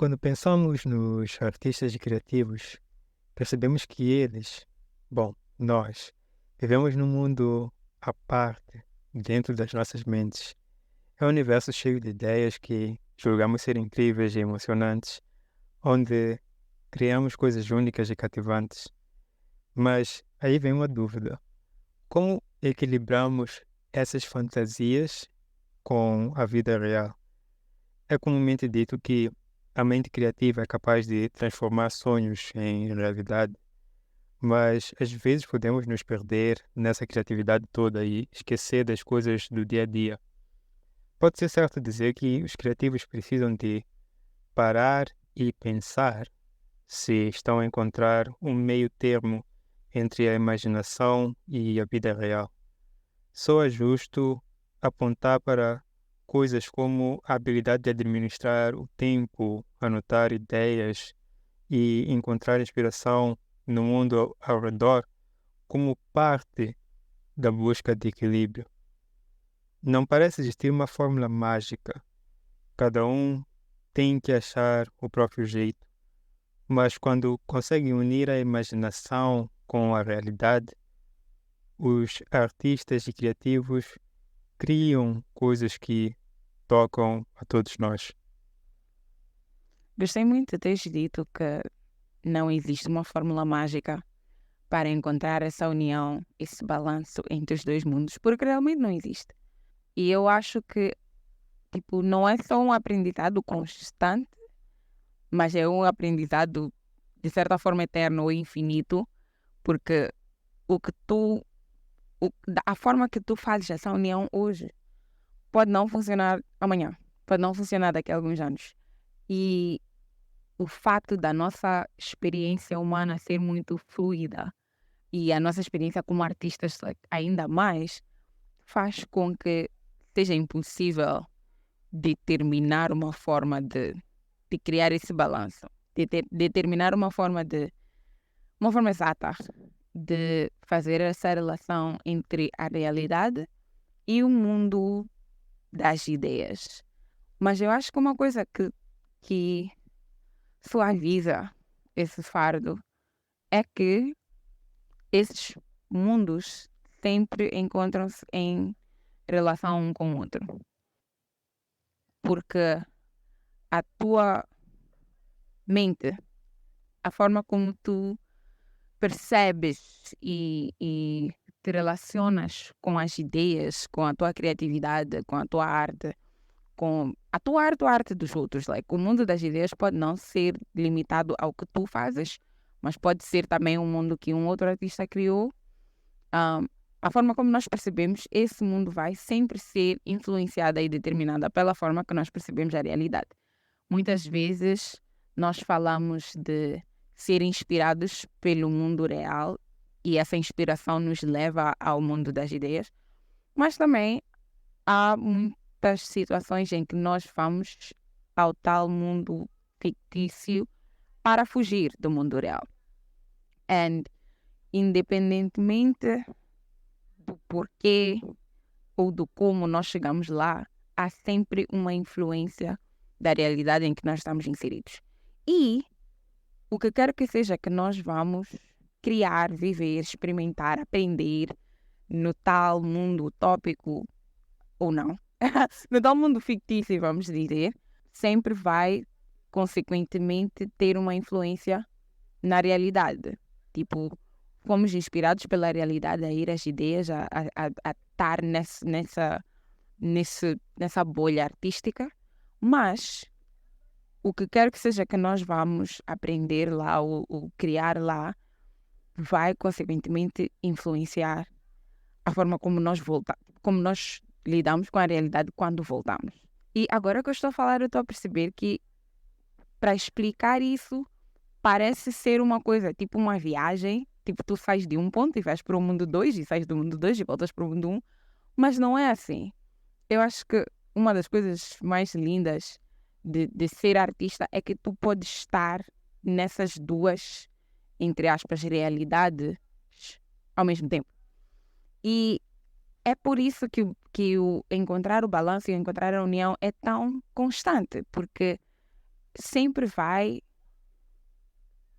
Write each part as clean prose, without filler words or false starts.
Quando pensamos nos artistas criativos, percebemos que eles, nós, vivemos num mundo à parte, dentro das nossas mentes. É um universo cheio de ideias que julgamos ser incríveis e emocionantes, onde criamos coisas únicas e cativantes. Mas aí vem uma dúvida: como equilibramos essas fantasias com a vida real? É comumente dito que a mente criativa é capaz de transformar sonhos em realidade, mas às vezes podemos nos perder nessa criatividade toda e esquecer das coisas do dia a dia. Pode ser certo dizer que os criativos precisam de parar e pensar se estão a encontrar um meio termo entre a imaginação e a vida real. Só é justo apontar para coisas como a habilidade de administrar o tempo, anotar ideias e encontrar inspiração no mundo ao redor como parte da busca de equilíbrio. Não parece existir uma fórmula mágica. Cada um tem que achar o próprio jeito, mas quando conseguem unir a imaginação com a realidade, os artistas e criativos criam coisas que tocam a todos nós. Gostei muito de teres dito que não existe uma fórmula mágica para encontrar essa união, esse balanço entre os dois mundos, porque realmente não existe. E eu acho que, não é só um aprendizado constante, mas é um aprendizado, de certa forma, eterno ou infinito, porque o que tu, a forma que tu fazes essa união hoje pode não funcionar amanhã, pode não funcionar daqui a alguns anos. E o fato da nossa experiência humana ser muito fluida e a nossa experiência como artistas ainda mais faz com que seja impossível determinar uma forma de criar esse balanço, determinar uma forma exata de fazer essa relação entre a realidade e o mundo das ideias. Mas eu acho que uma coisa que suaviza esse fardo é que esses mundos sempre encontram-se em relação um com o outro. Porque a tua mente, a forma como tu percebes e te relacionas com as ideias, com a tua criatividade, com a tua arte, com a arte dos outros. O mundo das ideias pode não ser limitado ao que tu fazes, mas pode ser também um mundo que um outro artista criou. Ah, a forma como nós percebemos esse mundo vai sempre ser influenciada e determinada pela forma que nós percebemos a realidade. Muitas vezes nós falamos de ser inspirados pelo mundo real e essa inspiração nos leva ao mundo das ideias, mas também há muitas situações em que nós vamos ao tal mundo fictício para fugir do mundo real. And independentemente do porquê ou do como nós chegamos lá, há sempre uma influência da realidade em que nós estamos inseridos. E o que quer que seja que nós vamos criar, viver, experimentar, aprender no tal mundo utópico ou não, no tal mundo fictício, vamos dizer, sempre vai, consequentemente, ter uma influência na realidade. Fomos inspirados pela realidade a ir às ideias, a estar nessa bolha artística, mas o que quer que seja que nós vamos aprender lá ou criar lá vai consequentemente influenciar a forma como nós lidamos com a realidade quando voltamos. E agora que eu estou a falar, eu estou a perceber que para explicar isso parece ser uma coisa, tipo uma viagem, tu sais de um ponto e vais para o mundo 2 e sais do mundo 2 e voltas para o mundo 1, mas não é assim. Eu acho que uma das coisas mais lindas de ser artista é que tu podes estar nessas duas, entre aspas, realidades ao mesmo tempo. E é por isso que o encontrar o balanço e encontrar a união é tão constante, porque sempre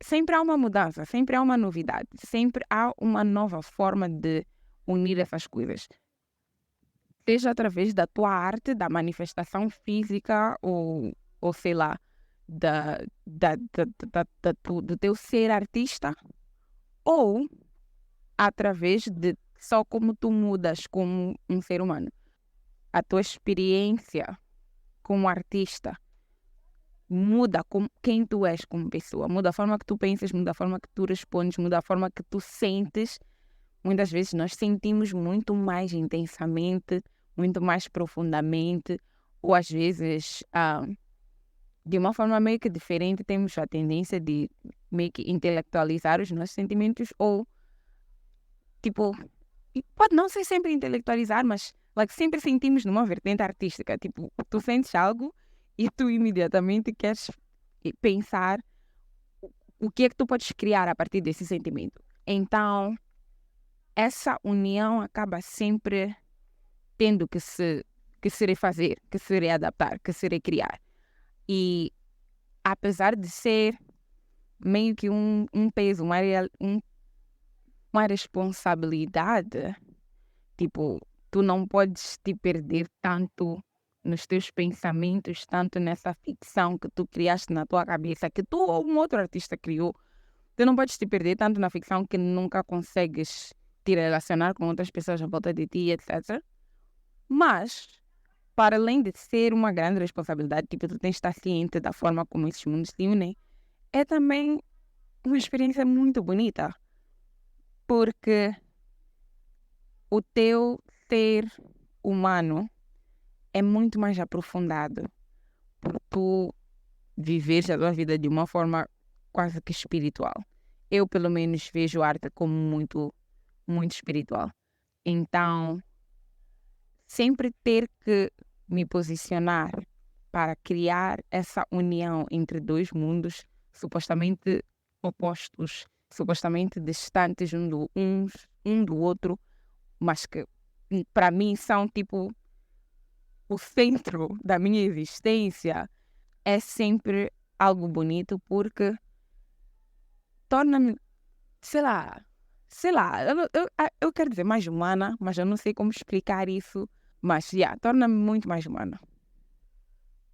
sempre há uma mudança, sempre há uma novidade, sempre há uma nova forma de unir essas coisas. Seja através da tua arte, da manifestação física ou sei lá, do teu ser artista, ou através de só como tu mudas como um ser humano. A tua experiência como artista muda quem tu és como pessoa, muda a forma que tu pensas, muda a forma que tu respondes, muda a forma que tu sentes. Muitas vezes nós sentimos muito mais intensamente, muito mais profundamente, ou às vezes, de uma forma meio que diferente, temos a tendência de meio que intelectualizar os nossos sentimentos, ou tipo, e pode não ser sempre intelectualizar, mas like, sempre sentimos numa vertente artística. Tipo, tu sentes algo e tu imediatamente queres pensar o que é que tu podes criar a partir desse sentimento. Então, essa união acaba sempre tendo que se refazer, que se readaptar, que se recriar. E apesar de ser meio que um peso, uma responsabilidade, tipo, tu não podes te perder tanto nos teus pensamentos, tanto nessa ficção que tu criaste na tua cabeça, que tu ou um outro artista criou. Tu não podes te perder tanto na ficção que nunca consegues te relacionar com outras pessoas à volta de ti, etc. Mas, para além de ser uma grande responsabilidade, tipo, tu tens de estar ciente da forma como esses mundos se unem, é também uma experiência muito bonita, porque o teu ser humano é muito mais aprofundado por tu viveres a tua vida de uma forma quase que espiritual. Eu, pelo menos, vejo a arte como muito, muito espiritual. Então, sempre ter que me posicionar para criar essa união entre dois mundos supostamente opostos, supostamente distantes um do outro, mas que para mim são tipo o centro da minha existência, é sempre algo bonito porque torna-me, sei lá, eu quero dizer mais humana, mas eu não sei como explicar isso, mas torna-me muito mais humana.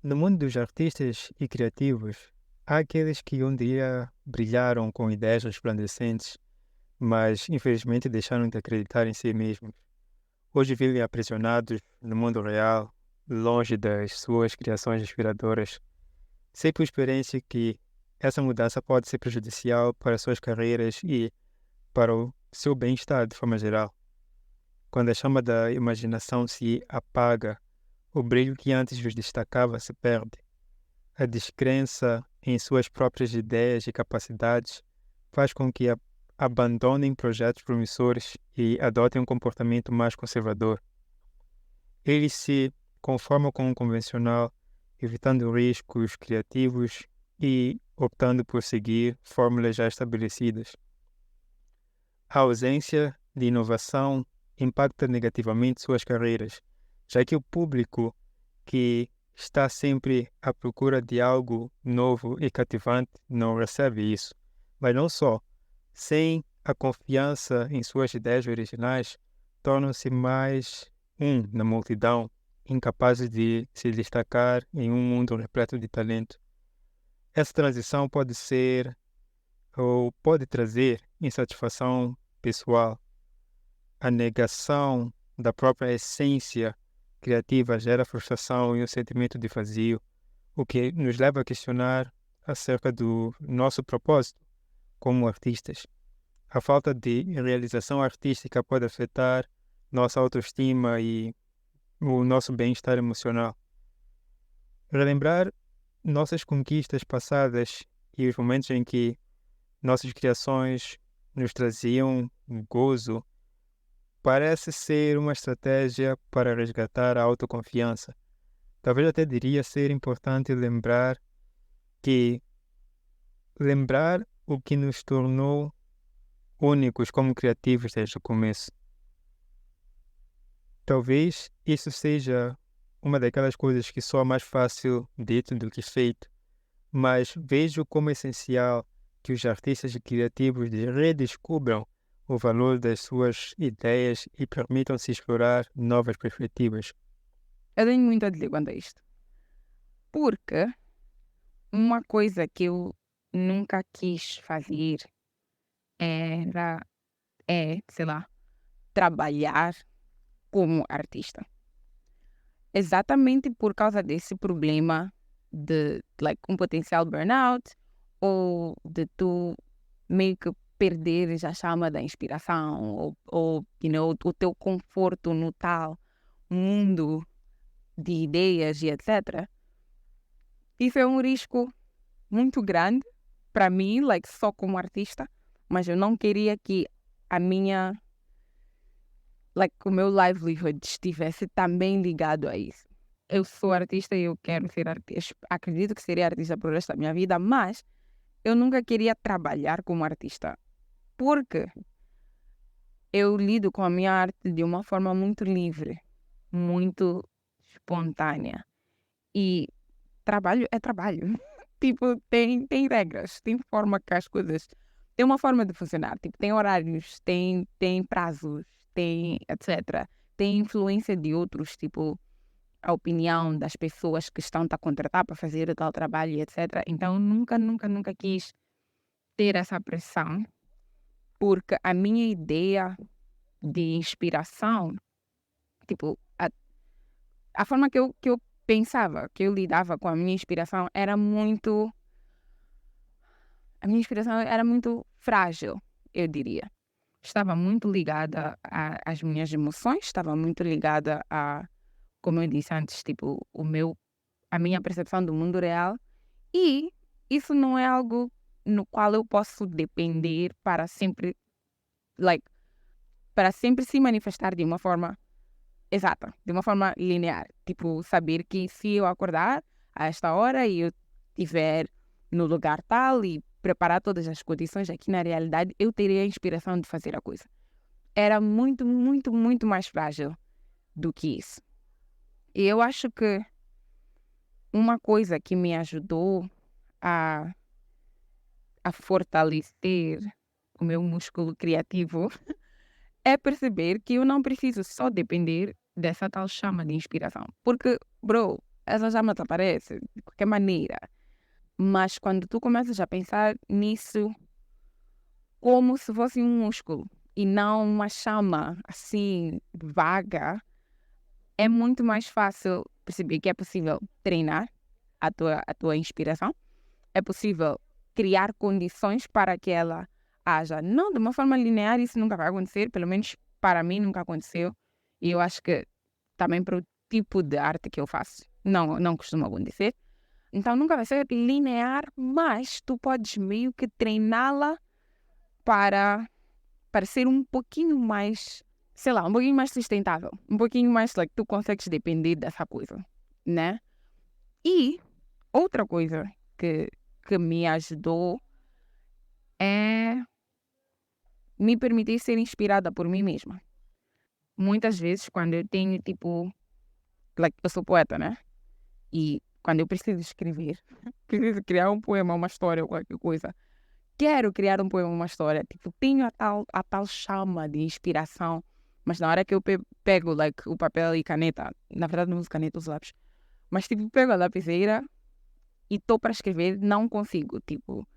No mundo dos artistas e criativos, há aqueles que um dia brilharam com ideias resplandecentes, mas infelizmente deixaram de acreditar em si mesmos. Hoje vivem aprisionados no mundo real, longe das suas criações inspiradoras. Sei por experiência que essa mudança pode ser prejudicial para suas carreiras e para o seu bem-estar de forma geral. Quando a chama da imaginação se apaga, o brilho que antes os destacava se perde. A descrença em suas próprias ideias e capacidades faz com que abandonem projetos promissores e adotem um comportamento mais conservador. Eles se conformam com o convencional, evitando riscos criativos e optando por seguir fórmulas já estabelecidas. A ausência de inovação impacta negativamente suas carreiras, já que o público que está sempre à procura de algo novo e cativante não recebe isso. Mas não só, sem a confiança em suas ideias originais, tornam-se mais na multidão, incapazes de se destacar em um mundo repleto de talento. Essa transição pode ser ou pode trazer insatisfação pessoal. A negação da própria essência criativa gera frustração e um sentimento de vazio, o que nos leva a questionar acerca do nosso propósito como artistas. A falta de realização artística pode afetar nossa autoestima e o nosso bem-estar emocional. Relembrar nossas conquistas passadas e os momentos em que nossas criações nos traziam gozo parece ser uma estratégia para resgatar a autoconfiança. Talvez até diria ser importante lembrar o que nos tornou únicos como criativos desde o começo. Talvez isso seja uma daquelas coisas que soa mais fácil dito do que feito, mas vejo como essencial que os artistas criativos redescubram o valor das suas ideias e permitam-se explorar novas perspectivas. Eu tenho muito a dizer quanto a isto. Porque uma coisa que eu nunca quis fazer era, sei lá, trabalhar como artista. Exatamente por causa desse problema de um potencial burnout ou de tu meio que perderes a chama da inspiração ou o teu conforto no tal mundo de ideias e etc. Isso é um risco muito grande para mim, só como artista, mas eu não queria que a minha, o meu livelihood estivesse também ligado a isso. Eu sou artista e eu quero ser artista. Acredito que seria artista pro resto da minha vida, mas eu nunca queria trabalhar como artista, porque eu lido com a minha arte de uma forma muito livre, muito espontânea. E trabalho é trabalho. Tipo, tem regras, tem forma que as coisas. Tem uma forma de funcionar. Tipo, tem horários, tem prazos, tem etc. Tem influência de outros, tipo, a opinião das pessoas que estão a contratar para fazer o tal trabalho, etc. Então, nunca quis ter essa pressão, porque a minha ideia de inspiração, tipo, a forma que eu pensava, que eu lidava com a minha inspiração era muito. A minha inspiração era muito frágil, eu diria. Estava muito ligada às minhas emoções, estava muito ligada a, como eu disse antes, tipo, a minha percepção do mundo real. E isso não é algo no qual eu posso depender like, para sempre se manifestar de uma forma exata, de uma forma linear. Tipo, saber que se eu acordar a esta hora e eu estiver no lugar tal e preparar todas as condições aqui na realidade, eu teria a inspiração de fazer a coisa. Era muito, muito, muito mais frágil do que isso. E eu acho que uma coisa que me ajudou a, a fortalecer o meu músculo criativo é perceber que eu não preciso só depender dessa tal chama de inspiração. Porque, bro, essa chama desaparece de qualquer maneira. Mas quando tu começas a pensar nisso como se fosse um músculo e não uma chama assim vaga, é muito mais fácil perceber que é possível treinar a tua inspiração, é possível criar condições para que ela haja. Não de uma forma linear, isso nunca vai acontecer, pelo menos para mim nunca aconteceu. E eu acho que também para o tipo de arte que eu faço, não costuma acontecer. Então nunca vai ser linear, mas tu podes meio que treiná-la para ser um pouquinho mais, sei lá, um pouquinho mais sustentável. Um pouquinho mais, tu consegues depender dessa coisa, né? E outra coisa que me ajudou é me permitir ser inspirada por mim mesma. Muitas vezes, quando eu tenho, tipo, eu sou poeta, né? E quando eu preciso escrever, preciso criar um poema, uma história, qualquer coisa, quero criar um poema, uma história, tipo, tenho a tal chama de inspiração, mas na hora que eu pego, o papel e caneta, na verdade não uso caneta, uso lápis, mas, tipo, pego a lapiseira e estou para escrever, não consigo, tipo,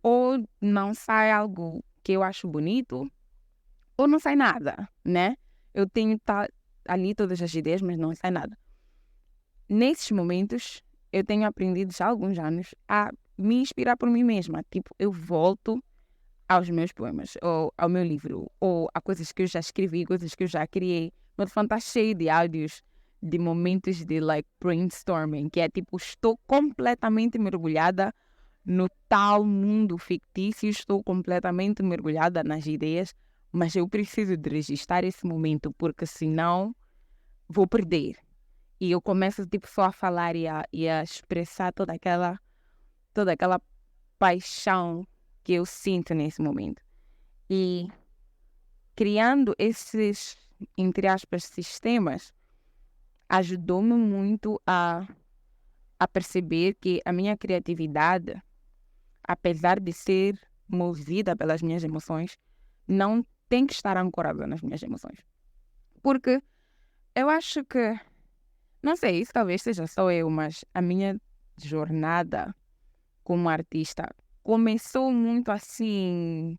ou não sai algo que eu acho bonito, ou não sai nada, né? Eu tenho ali todas as ideias, mas não sai nada. Nesses momentos, eu tenho aprendido já há alguns anos a me inspirar por mim mesma. Tipo, eu volto aos meus poemas, ou ao meu livro, ou a coisas que eu já escrevi, coisas que eu já criei. Meu telefone está cheio de áudios, de momentos de brainstorming, que é tipo, estou completamente mergulhada no tal mundo fictício, estou completamente mergulhada nas ideias, mas eu preciso de registrar esse momento, porque senão vou perder. E eu começo tipo só a falar e a expressar toda aquela paixão que eu sinto nesse momento. E criando esses, entre aspas, sistemas, ajudou-me muito a a perceber que a minha criatividade, apesar de ser movida pelas minhas emoções, não tem que estar ancorada nas minhas emoções. Porque eu acho que, não sei, isso talvez seja só eu, mas a minha jornada como artista começou muito assim,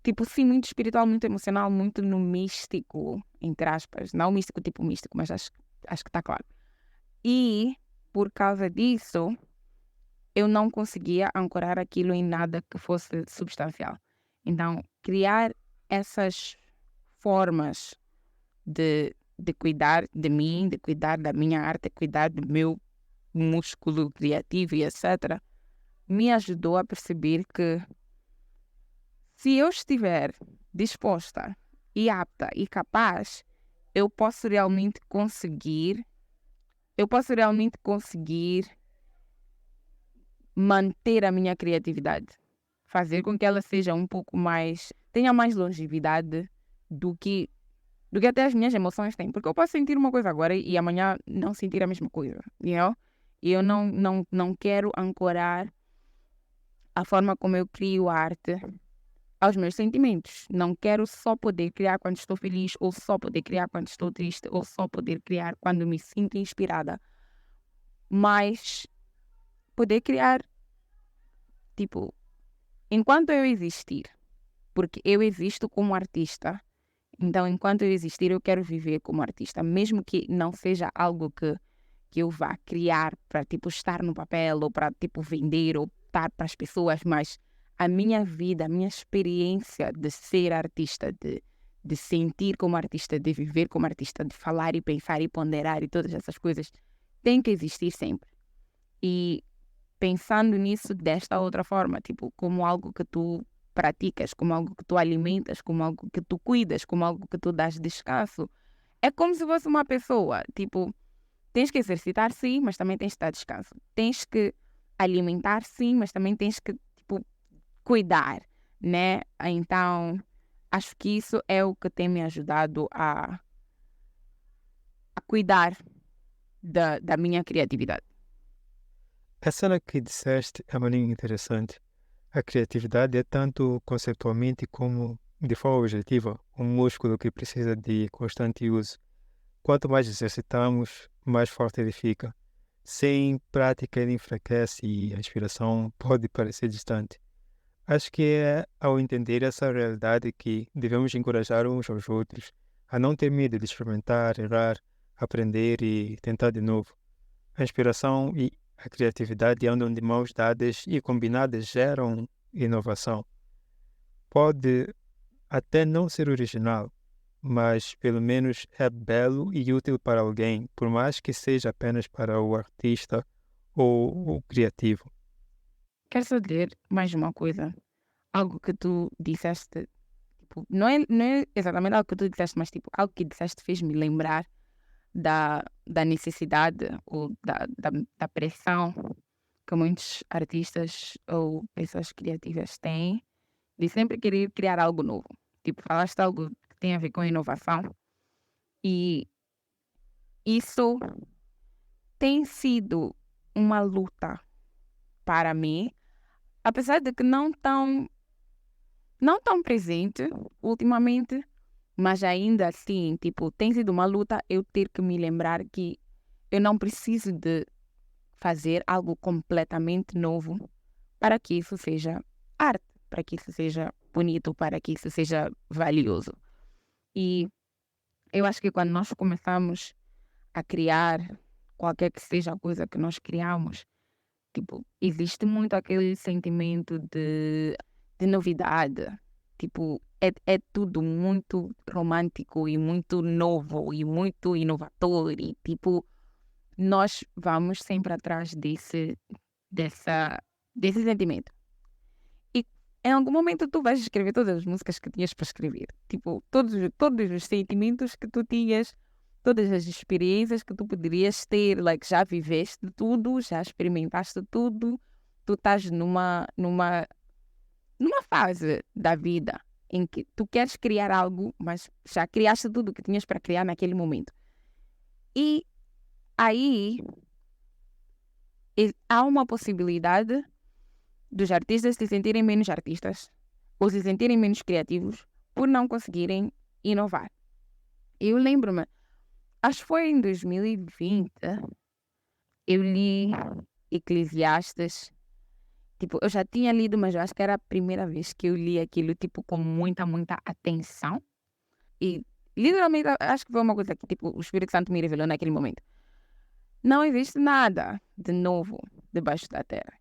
tipo sim, muito espiritual, muito emocional, muito no místico, entre aspas. Não místico tipo místico, mas acho que está claro. E, por causa disso, eu não conseguia ancorar aquilo em nada que fosse substancial. Então, criar essas formas de cuidar de mim, de cuidar da minha arte, de cuidar do meu músculo criativo e etc., me ajudou a perceber que se eu estiver disposta e apta e capaz, eu posso realmente conseguir, eu posso realmente conseguir manter a minha criatividade, fazer com que ela seja um pouco mais, tenha mais longevidade do que até as minhas emoções têm. Porque eu posso sentir uma coisa agora e amanhã não sentir a mesma coisa, you know? E eu não quero ancorar a forma como eu crio arte aos meus sentimentos. Não quero só poder criar quando estou feliz, ou só poder criar quando estou triste, ou só poder criar quando me sinto inspirada. Mas poder criar, tipo, enquanto eu existir, porque eu existo como artista, então enquanto eu existir eu quero viver como artista, mesmo que não seja algo que eu vá criar para tipo estar no papel ou para tipo vender ou estar para as pessoas, mas a minha vida, a minha experiência de ser artista, de sentir como artista, de viver como artista, de falar e pensar e ponderar e todas essas coisas, tem que existir sempre. E pensando nisso desta outra forma, tipo, como algo que tu praticas, como algo que tu alimentas, como algo que tu cuidas, como algo que tu dás descanso, é como se fosse uma pessoa, tipo, tens que exercitar sim, mas também tens que dar descanso. Tens que alimentar sim, mas também tens que, tipo, cuidar, né? Então, acho que isso é o que tem me ajudado a cuidar da minha criatividade. A cena que disseste é uma linha interessante. A criatividade é tanto conceitualmente como de forma objetiva um músculo que precisa de constante uso. Quanto mais exercitamos, mais forte ele fica. Sem prática, ele enfraquece e a inspiração pode parecer distante. Acho que é ao entender essa realidade que devemos encorajar uns aos outros a não ter medo de experimentar, errar, aprender e tentar de novo. A inspiração e a criatividade andam de mãos dadas e combinadas geram inovação. Pode até não ser original, mas pelo menos é belo e útil para alguém, por mais que seja apenas para o artista ou o criativo. Quero saber mais uma coisa. Algo que tu disseste, tipo, não é exatamente algo que tu disseste, mas tipo, algo que disseste fez-me lembrar da necessidade ou da pressão que muitos artistas ou pessoas criativas têm de sempre querer criar algo novo. Tipo, falaste algo que tem a ver com inovação e isso tem sido uma luta para mim, apesar de que não tão presente ultimamente, mas ainda assim, tipo, tem sido uma luta eu ter que me lembrar que eu não preciso de fazer algo completamente novo para que isso seja arte, para que isso seja bonito, para que isso seja valioso. E eu acho que quando nós começamos a criar qualquer que seja a coisa que nós criamos, tipo, existe muito aquele sentimento de novidade. Tipo, é tudo muito romântico e muito novo e muito inovador e tipo, nós vamos sempre atrás dessa, desse sentimento. E em algum momento tu vais escrever todas as músicas que tinhas para escrever. Tipo, todos os sentimentos que tu tinhas, todas as experiências que tu poderias ter, like, já viveste tudo, já experimentaste tudo, tu estás numa fase da vida em que tu queres criar algo, mas já criaste tudo que tinhas para criar naquele momento. E aí há uma possibilidade dos artistas se sentirem menos artistas ou se sentirem menos criativos por não conseguirem inovar. Eu lembro-me, acho que foi em 2020, eu li Eclesiastes. Tipo, eu já tinha lido, mas eu acho que era a primeira vez que eu li aquilo, tipo, com muita, muita atenção. E, literalmente, acho que foi uma coisa que, tipo, o Espírito Santo me revelou naquele momento. Não existe nada de novo debaixo da terra.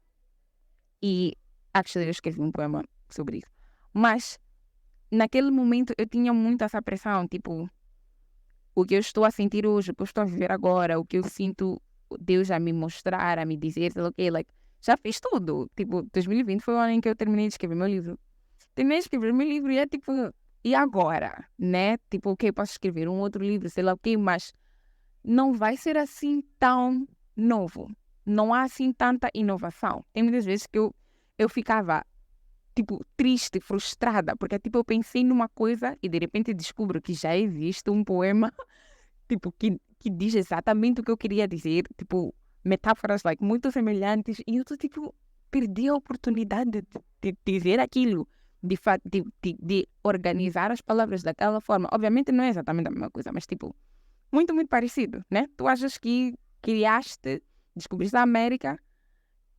E, actually, eu escrevi um poema sobre isso. Mas, naquele momento, eu tinha muito essa pressão, tipo, o que eu estou a sentir hoje, o que eu estou a viver agora, o que eu sinto Deus a me mostrar, a me dizer, sei lá o quê, like, já fiz tudo. Tipo, 2020 foi o ano em que eu terminei de escrever meu livro. Terminei de escrever meu livro e é tipo, e agora? Né? Tipo, ok, posso escrever um outro livro, sei lá o quê, mas não vai ser assim tão novo. Não há assim tanta inovação. Tem muitas vezes que eu ficava, tipo, triste, frustrada, porque tipo, eu pensei numa coisa e de repente descubro que já existe um poema, tipo, que diz exatamente o que eu queria dizer, tipo, metáforas like, muito semelhantes, e eu tô tipo, perdi a oportunidade de dizer aquilo, de organizar as palavras daquela forma. Obviamente não é exatamente a mesma coisa, mas tipo, muito, muito parecido, né? Tu achas que criaste, descobriste a América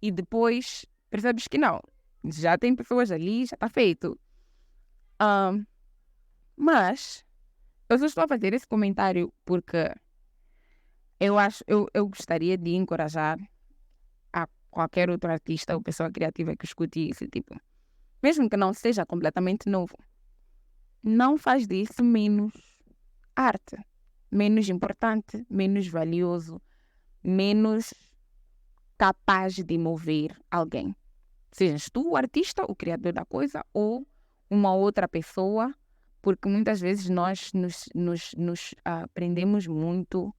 e depois percebes que não. Já tem pessoas ali, já está feito. Ahn, mas eu só estou a fazer esse comentário porque eu gostaria de encorajar a qualquer outro artista ou pessoa criativa que escute isso, tipo, mesmo que não seja completamente novo, não faz disso menos arte, menos importante, menos valioso, menos capaz de mover alguém. Sejas tu o artista, o criador da coisa, ou uma outra pessoa, porque muitas vezes nós nos prendemos muito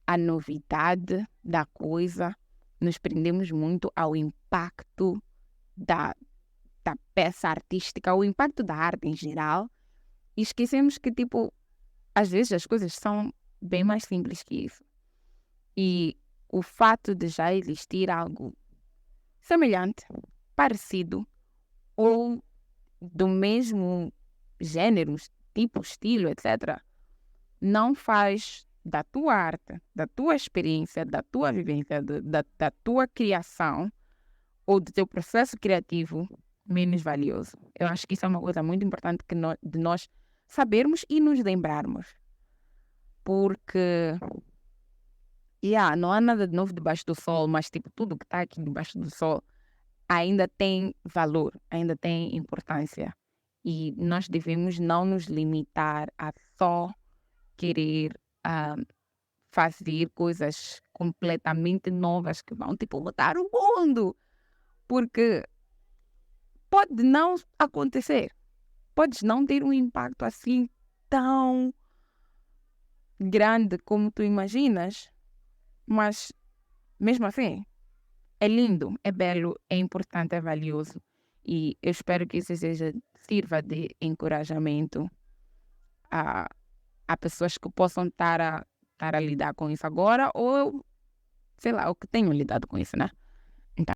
à novidade da coisa, nos prendemos muito ao impacto da, da peça artística, ao impacto da arte em geral, e esquecemos que, tipo, às vezes as coisas são bem mais simples que isso. E o fato de já existir algo semelhante, parecido, ou do mesmo gênero, tipo, estilo, etc., não faz da tua arte, da tua experiência, da tua vivência, da tua criação ou do teu processo criativo menos valioso. Eu acho que isso é uma coisa muito importante de nós sabermos e nos lembrarmos. Porque, não há nada de novo debaixo do sol, mas tipo, tudo que está aqui debaixo do sol ainda tem valor, ainda tem importância. E nós devemos não nos limitar a só querer fazer coisas completamente novas que vão, tipo, mudar o mundo. Porque pode não acontecer. Podes não ter um impacto assim tão grande como tu imaginas, mas mesmo assim, é lindo, é belo, é importante, é valioso. E eu espero que isso sirva de encorajamento a, a pessoas que possam estar a lidar com isso agora ou, sei lá, ou que tenham lidado com isso, né?